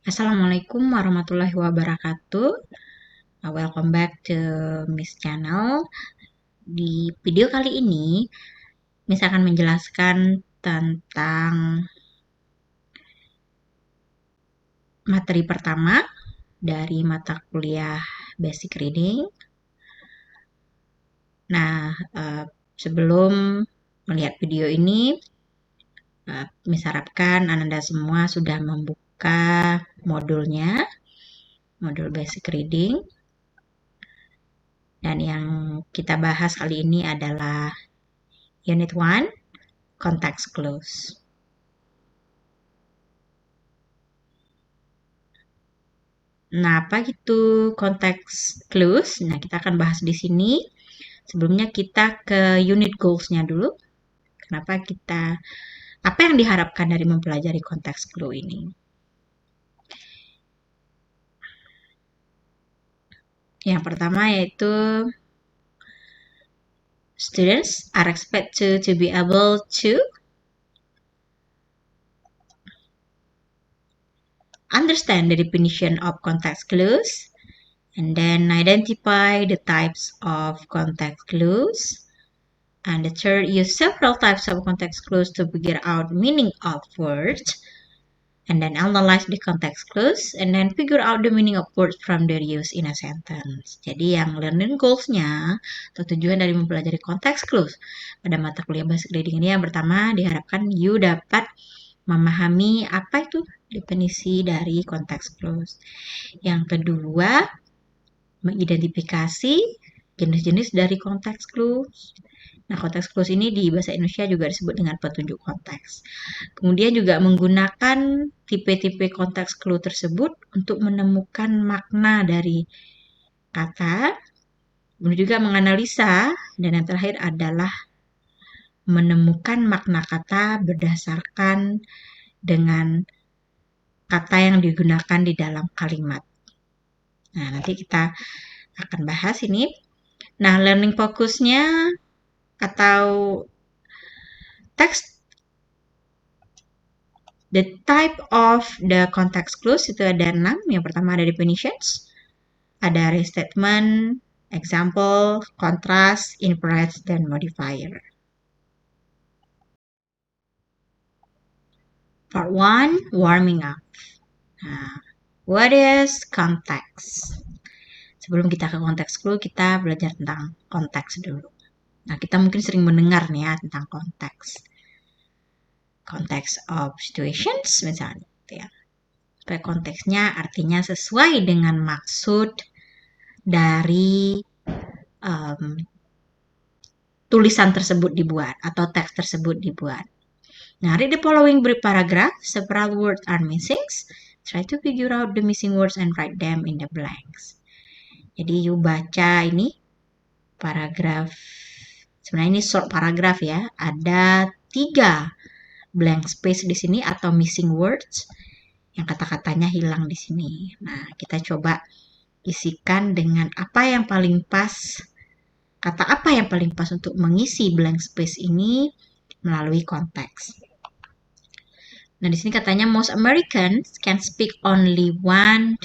Assalamualaikum warahmatullahi wabarakatuh. Welcome back to Miss Channel. Di video kali ini, Miss akan menjelaskan tentang materi pertama dari mata kuliah Basic Reading. Nah, sebelum melihat video ini, Miss harapkan Anda semua sudah membuka modulnya, modul Basic Reading. Dan yang kita bahas kali ini adalah Unit 1, Context Clues. Nah, apa itu Context Clues? Nah, kita akan bahas di sini. Sebelumnya kita ke unit goals-nya dulu. Apa yang diharapkan dari mempelajari Context Clue ini? Yang pertama yaitu students are expected to be able to understand the definition of context clues and then identify the types of context clues. And the third, use several types of context clues to figure out meaning of words. And then analyze the context clues. And then figure out the meaning of words from their use in a sentence. Jadi yang learning goals-nya atau tujuan dari mempelajari context clues pada mata kuliah Basic Reading ini, yang pertama diharapkan you dapat memahami apa itu definisi dari context clues. Yang kedua, mengidentifikasi jenis-jenis dari context clues. Nah, konteks clues ini di bahasa Indonesia juga disebut dengan petunjuk konteks. Kemudian juga menggunakan tipe-tipe konteks clue tersebut untuk menemukan makna dari kata. Kemudian juga menganalisa, dan yang terakhir adalah menemukan makna kata berdasarkan dengan kata yang digunakan di dalam kalimat. Nah, nanti kita akan bahas ini. Nah, learning fokusnya atau teks, the type of the context clues itu ada 6. Yang pertama ada definitions, ada restatement, example, contrast, inference, dan modifier. Part 1, warming up. Nah, what is context? Sebelum kita ke context clue, kita belajar tentang konteks dulu. Nah, kita mungkin sering mendengar nih ya tentang konteks. Context of situations misalnya, gitu ya. Supaya konteksnya artinya sesuai dengan maksud dari tulisan tersebut dibuat atau teks tersebut dibuat. Nah, read the following brief paragraph. Several words are missing. Try to figure out the missing words and write them in the blanks. Jadi, you baca ini paragraf. Sebenarnya ini short paragraph ya. Ada 3 blank space di sini atau missing words yang kata-katanya hilang di sini. Nah, kita coba isikan dengan apa yang paling pas, kata apa yang paling pas untuk mengisi blank space ini melalui konteks. Nah, di sini katanya most Americans can speak only one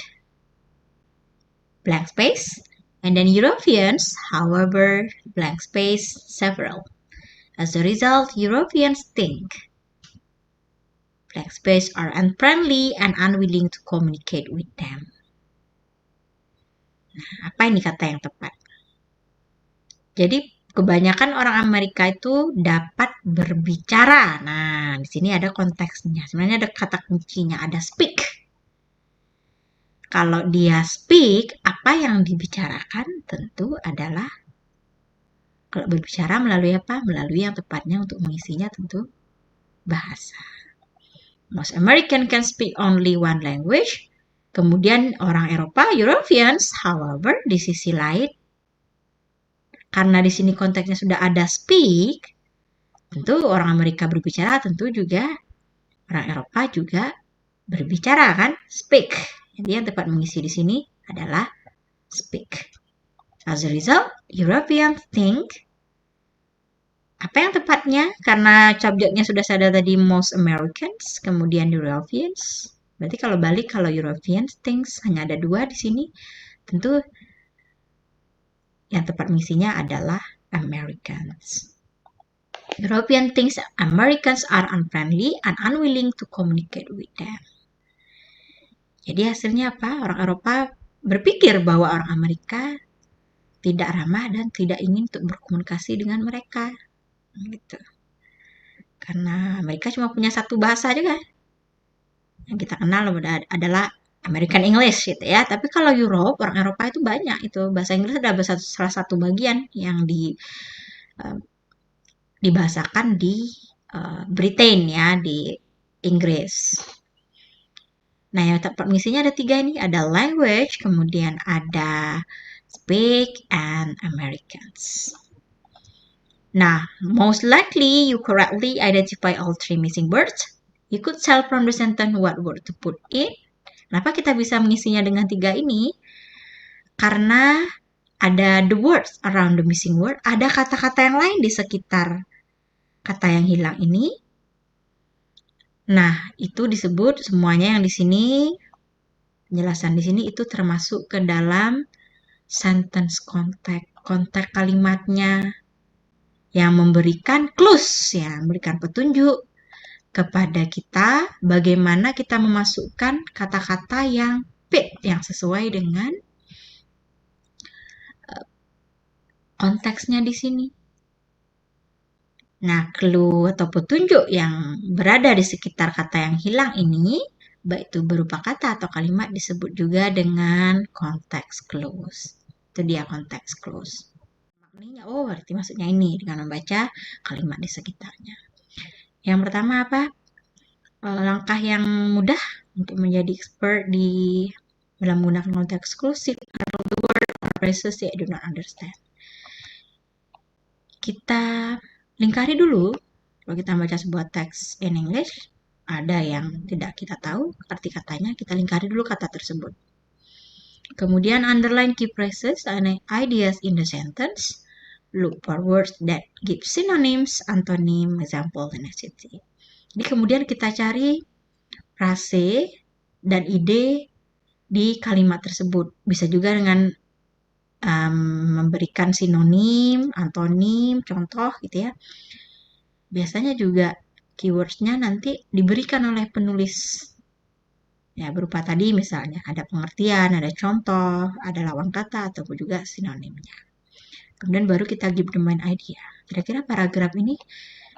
blank space, and then Europeans, however, blank space several. As a result, Europeans think blank space are unfriendly and unwilling to communicate with them. Nah, apa ini kata yang tepat? Jadi kebanyakan orang Amerika itu dapat berbicara. Nah, di sini ada konteksnya. Sebenarnya ada kata kuncinya, ada speak. Kalau dia speak, apa yang dibicarakan tentu adalah, kalau berbicara melalui apa? Melalui yang tepatnya untuk mengisinya tentu bahasa. Most American can speak only one language. Kemudian orang Eropa, Europeans, however, di sisi lain, karena di sini konteksnya sudah ada speak, tentu orang Amerika berbicara, tentu juga orang Eropa juga berbicara kan? Speak. Jadi yang tepat mengisi di sini adalah speak. As a result, Europeans think, apa yang tepatnya? Karena subjeknya sudah ada tadi most Americans, kemudian Europeans, Berarti kalau balik, kalau European things hanya ada 2 di sini, tentu yang tepat mengisinya adalah Americans. European thinks Americans are unfriendly and unwilling to communicate with them. Jadi hasilnya apa? Orang Eropa berpikir bahwa orang Amerika tidak ramah dan tidak ingin untuk berkomunikasi dengan mereka. Gitu. Karena Amerika cuma punya satu bahasa juga. Yang kita kenal adalah American English gitu ya. Tapi kalau Europe, orang Eropa itu banyak itu. Bahasa Inggris adalah salah satu bagian yang dibahasakan di Britain ya, di Inggris. Nah, yang tepat mengisinya ada 3 ini. Ada language, kemudian ada speak, and Americans. Nah, most likely you correctly identify all 3 missing words. You could tell from the sentence what word to put in. Kenapa kita bisa mengisinya dengan 3 ini? Karena ada the words around the missing word. Ada kata-kata yang lain di sekitar kata yang hilang ini. Nah, itu disebut semuanya yang di sini, penjelasan di sini itu termasuk ke dalam sentence context. Konteks kalimatnya yang memberikan clues, ya, memberikan petunjuk kepada kita bagaimana kita memasukkan kata-kata yang fit, yang sesuai dengan konteksnya di sini. Nah, clue atau petunjuk yang berada di sekitar kata yang hilang ini, baik itu berupa kata atau kalimat, disebut juga dengan context clues. Itu dia context clues. Maknanya, oh berarti maksudnya ini dengan membaca kalimat di sekitarnya. Yang pertama apa? Langkah yang mudah untuk menjadi expert dalam menggunakan context clues atau the word or phrases that I do not understand. Kita lingkari dulu. Kalau kita baca sebuah teks in English, ada yang tidak kita tahu arti katanya, kita lingkari dulu kata tersebut. Kemudian underline key phrases and ideas in the sentence. Look for words that give synonyms, antonym, example, and etc. Jadi kemudian kita cari frase dan ide di kalimat tersebut. Bisa juga dengan memberikan sinonim, antonim, contoh gitu ya. Biasanya juga keywords-nya nanti diberikan oleh penulis. Ya, berupa tadi misalnya ada pengertian, ada contoh, ada lawan kata, ataupun juga sinonimnya. Kemudian baru kita give the main idea. Kira-kira paragraf ini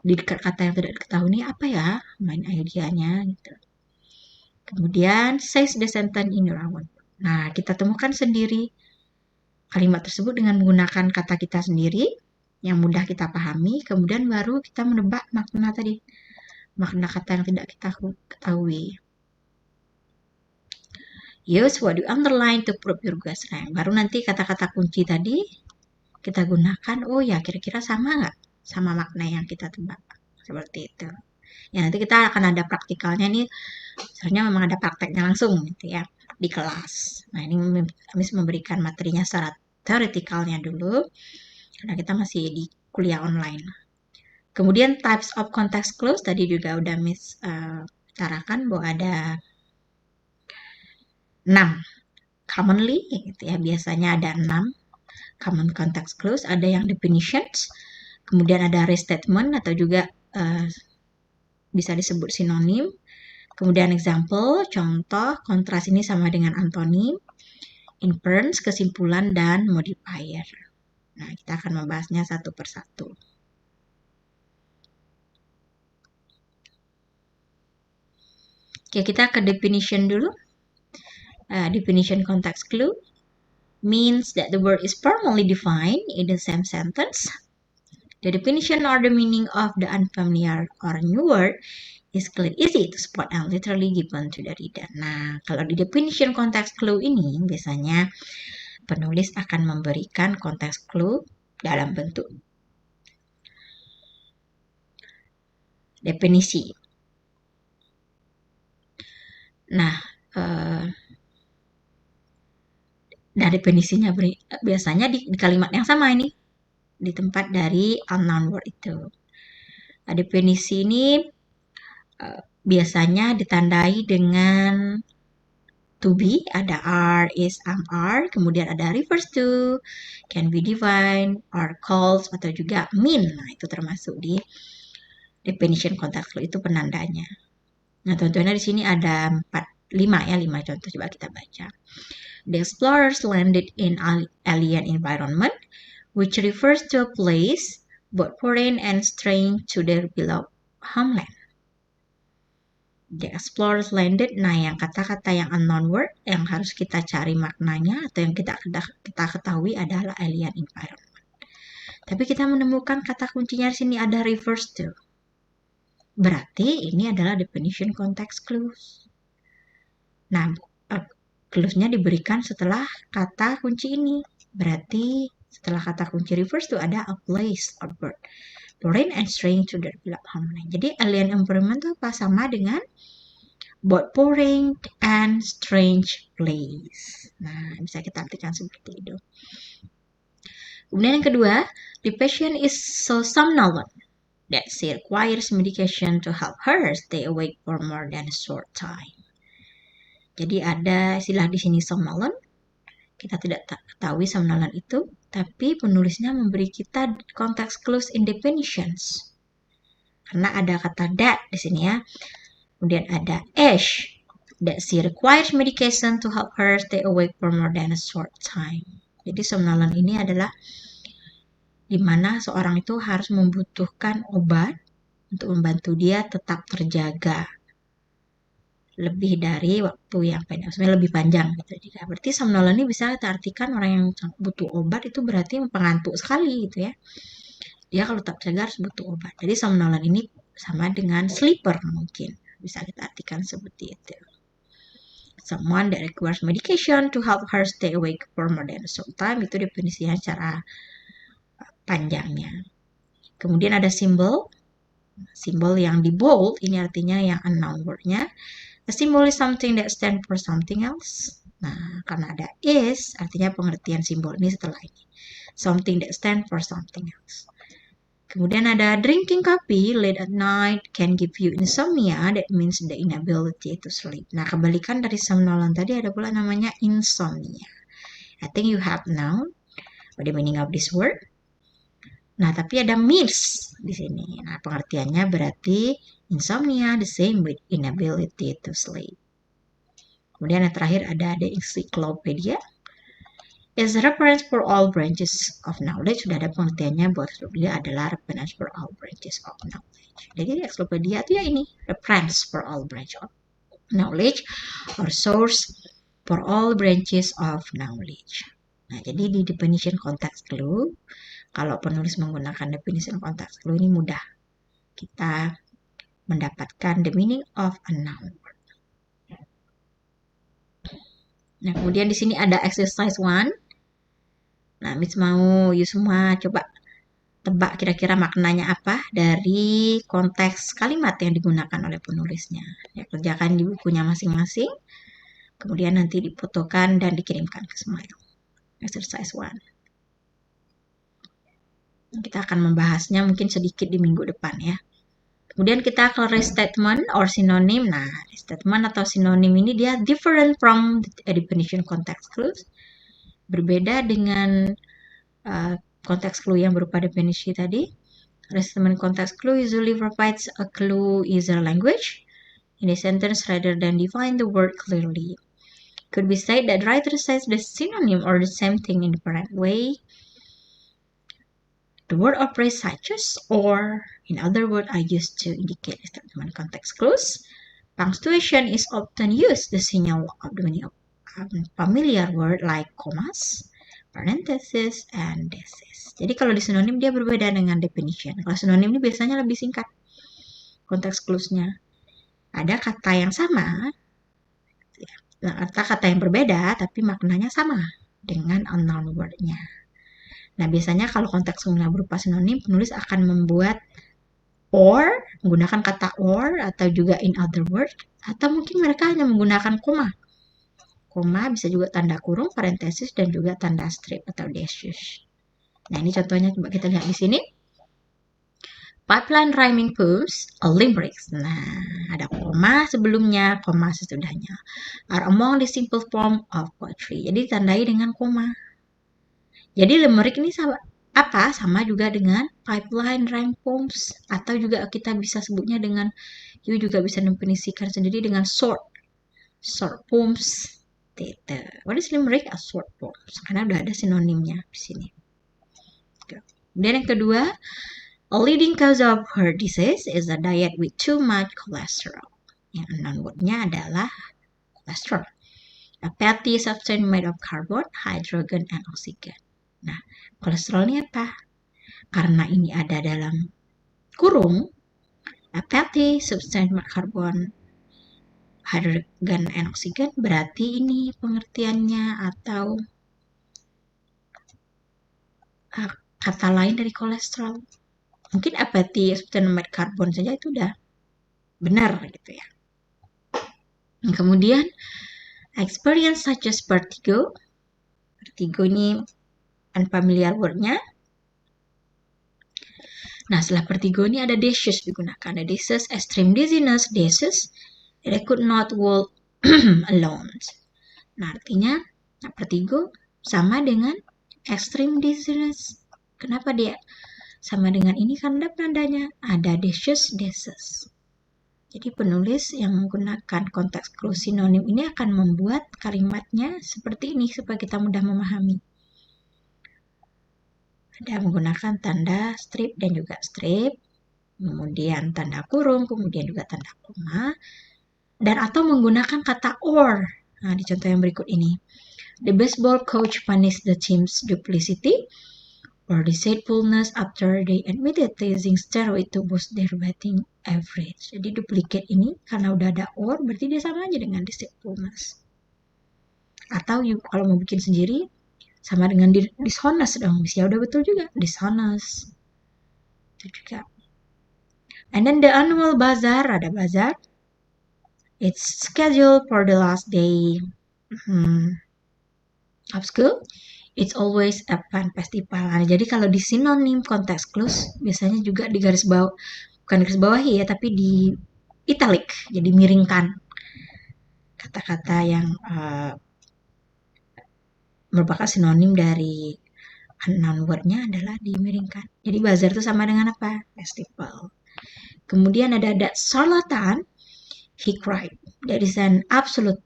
di dekat kata yang tidak diketahui ini apa ya main idea-nya gitu. Kemudian say the sentence in your own. Nah, kita temukan sendiri kalimat tersebut dengan menggunakan kata kita sendiri yang mudah kita pahami, kemudian baru kita menebak makna tadi, makna kata yang tidak kita ketahui. Use what you underline to prove your guess rank. Baru nanti kata-kata kunci tadi kita gunakan, oh ya kira-kira sama nggak sama makna yang kita tebak, seperti itu. Ya nanti kita akan ada praktikalnya nih, sebenarnya memang ada prakteknya langsung gitu ya di kelas. Nah ini Miss memberikan materinya secara teoretikalnya dulu, karena kita masih di kuliah online. Kemudian types of context clues tadi juga udah Miss bicarakan bahwa ada 6 commonly gitu ya, biasanya ada 6 common context clues. Ada yang definitions, kemudian ada restatement atau juga bisa disebut sinonim, kemudian example, contoh, kontras ini sama dengan antonim, inference, kesimpulan, dan modifier. Nah, kita akan membahasnya satu persatu. Oke, kita ke definition dulu. Definition context clue means that the word is formally defined in the same sentence. The definition or the meaning of the unfamiliar or new word is clear, easy to spot and literally given to the reader. Nah, kalau di definition context clue ini biasanya penulis akan memberikan context clue dalam bentuk definisi. Nah, dari definisinya biasanya di kalimat yang sama ini, di tempat dari unknown word itu. Definisi ini biasanya ditandai dengan to be, ada are, is, am, are, kemudian ada refers to, can be defined, are called, atau juga mean. Nah, itu termasuk di definition context clue, itu penandanya. Nah, contohnya di sini ada 5 contoh, coba kita baca. The explorers landed in alien environment, which refers to a place both foreign and strange to their beloved homeland. The explorers landed, nah yang kata-kata yang unknown word yang harus kita cari maknanya atau yang kita ketahui adalah alien environment. Tapi kita menemukan kata kuncinya di sini ada refers to. Berarti ini adalah definition context clues. Nah, clues-nya diberikan setelah kata kunci ini. Berarti setelah kata kunci refers to ada a place or bird, foreign and strange to their beloved homeland. Jadi alien environment itu apa? Sama dengan both foreign and strange place. Nah, bisa kita artikan seperti itu. Kemudian yang kedua, the patient is so somnolent that she requires medication to help her stay awake for more than a short time. Jadi ada istilah di sini somnolent. Kita tidak ketahui somnolent itu, tapi penulisnya memberi kita context clues in definitions. Karena ada kata that di sini ya. Kemudian ada Ash, that she requires medication to help her stay awake for more than a short time. Jadi somnolent ini adalah di mana seorang itu harus membutuhkan obat untuk membantu dia tetap terjaga lebih dari waktu yang pendek, maksudnya lebih panjang gitu. Jadi berarti somnolent ini bisa kita artikan orang yang butuh obat itu berarti pengantuk sekali gitu ya. Dia kalau tetap terjaga harus butuh obat. Jadi somnolent ini sama dengan sleeper mungkin. Bisa kita artikan seperti itu. Someone that requires medication to help her stay awake for more than a short time, itu definisinya secara panjangnya. Kemudian ada simbol yang di bold, ini artinya yang unknown word-nya. A symbol is something that stands for something else. Nah, karena ada is, artinya pengertian simbol ini setelah ini. Something that stands for something else. Kemudian ada drinking coffee late at night can give you insomnia. That means the inability to sleep. Nah, kebalikan dari somnolent tadi ada pula namanya insomnia. I think you have now what the meaning of this word. Nah, tapi ada means di sini. Nah, pengertiannya berarti insomnia the same with inability to sleep. Kemudian yang terakhir ada the encyclopedia. Is reference for all branches of knowledge. Sudah ada pengertiannya bahwa encyclopedia adalah reference for all branches of knowledge. Jadi encyclopedia itu ya ini, reference for all branches of knowledge or source for all branches of knowledge. Nah, jadi di definition context clue, kalau penulis menggunakan definition context clue ini mudah kita mendapatkan the meaning of a noun. Nah, kemudian di sini ada exercise 1. Nah, Miss mau you semua coba tebak kira-kira maknanya apa dari konteks kalimat yang digunakan oleh penulisnya. Ya, kerjakan di bukunya masing-masing. Kemudian nanti difotokan dan dikirimkan ke Smile. Exercise 1. Kita akan membahasnya mungkin sedikit di minggu depan ya. Kemudian kita ke restatement or synonym. Nah, restatement atau sinonim ini dia different from the definition context clues. Berbeda dengan konteks clue yang berupa definisi tadi. Restatement context clue usually provides a clue user language in a sentence rather than define the word clearly. Could be said that writer says the synonym or the same thing in a different way. The word or phrase such as or, in other words, are used to indicate restatement context clues. Punctuation is often used the signal of the meaning of familiar word like commas, parenthesis, and thesis. Jadi kalau di sinonim dia berbeda dengan definition. Kalau sinonim ini biasanya lebih singkat konteks clues-nya. Ada kata yang sama, kata yang berbeda, tapi maknanya sama dengan unknown word-nya. Nah, biasanya kalau konteks clue berupa sinonim, penulis akan membuat or, menggunakan kata or, atau juga in other words, atau mungkin mereka hanya menggunakan koma. Koma bisa juga tanda kurung, parentesis, dan juga tanda strip atau dashes. Nah, ini contohnya coba kita lihat di sini. Pipeline rhyming poems, limericks. Nah, ada koma sebelumnya, koma sesudahnya. Are among the simple form of poetry. Jadi ditandai dengan koma. Jadi limerick ini sama juga dengan pipeline rhyme poems, atau juga kita bisa sebutnya dengan, you juga bisa definisikan sendiri dengan short poems. What is limerick? A short poems. Karena udah ada sinonimnya di sini. Dan yang kedua, a leading cause of heart disease is a diet with too much cholesterol. Yang noun word-nya adalah cholesterol. A fatty substance made of carbon, hydrogen, and oxygen. Nah, kolesterol ini apa? Karena ini ada dalam kurung, a fatty substance made of carbon, hydrogen, and oxygen, berarti ini pengertiannya atau kata lain dari kolesterol. Mungkin fatty substance made of carbon saja itu udah benar gitu ya. Kemudian experience such as vertigo. Vertigo ini unfamiliar word-nya. Nah, setelah vertigo ini ada disease digunakan. Ada disease, extreme dizziness, disease, they could not walk alone. Nah, artinya vertigo sama dengan extreme dizziness. Kenapa dia sama dengan ini? Karena penandanya ada disease. Jadi penulis yang menggunakan konteks clue sinonim ini akan membuat kalimatnya seperti ini supaya kita mudah memahami. Ada menggunakan tanda strip dan juga strip, kemudian tanda kurung, kemudian juga tanda koma, dan atau menggunakan kata or. Nah, di contoh yang berikut ini. The baseball coach punished the team's duplicity or deceitfulness after they admitted using steroid to boost their batting average. Jadi duplicate ini karena udah ada or berarti dia sama aja dengan deceitfulness. Atau kalau mau bikin sendiri sama dengan dishonest dong. Ya udah betul juga, dishonest. Itu juga. And then the annual bazaar, ada bazaar. It's scheduled for the last day of school. It's always a fun festival. Nah, jadi kalau di sinonim konteks clues biasanya juga di garis bawah, bukan garis bawahi ya, tapi di italic, jadi miringkan kata-kata yang merupakan sinonim dari noun word-nya adalah dimiringkan. Jadi bazar itu sama dengan apa? Festival. Kemudian ada charlatan, he cried. That is an absolute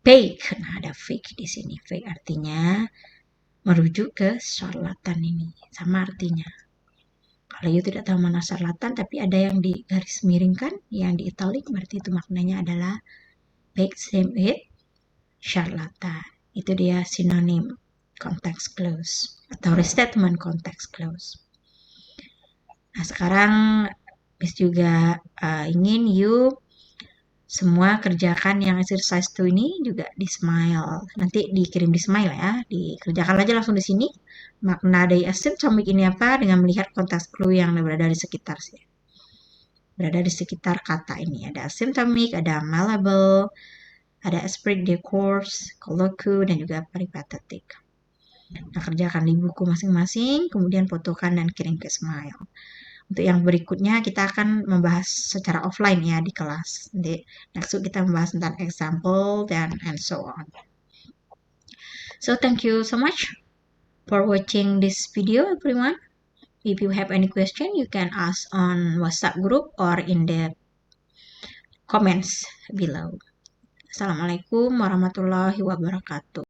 fake. Nah, ada fake di sini. Fake artinya merujuk ke charlatan ini. Sama artinya. Kalau you tidak tahu mana charlatan, tapi ada yang di garis miringkan, yang di italic, berarti itu maknanya adalah fake, same with charlatan. Itu dia sinonim context clues atau restatement context clues. Nah, sekarang Miss juga ingin you semua kerjakan yang exercise 2 ini juga di Smile. Nanti dikirim di Smile ya. Dikerjakan aja langsung di sini. Makna dari asymptomic ini apa? Dengan melihat konteks clue yang berada di sekitar sih. Berada di sekitar kata ini. Ada asymptomic, ada malleable, ada esprit de corps, colloque, dan juga peripatetic. Nah, kerjakan di buku masing-masing, kemudian fotokan dan kirim ke Smile. Untuk yang berikutnya kita akan membahas secara offline ya di kelas. Nanti next week kita membahas tentang example dan and so on. So thank you so much for watching this video everyone. If you have any question you can ask on WhatsApp group or in the comments below. Assalamualaikum warahmatullahi wabarakatuh.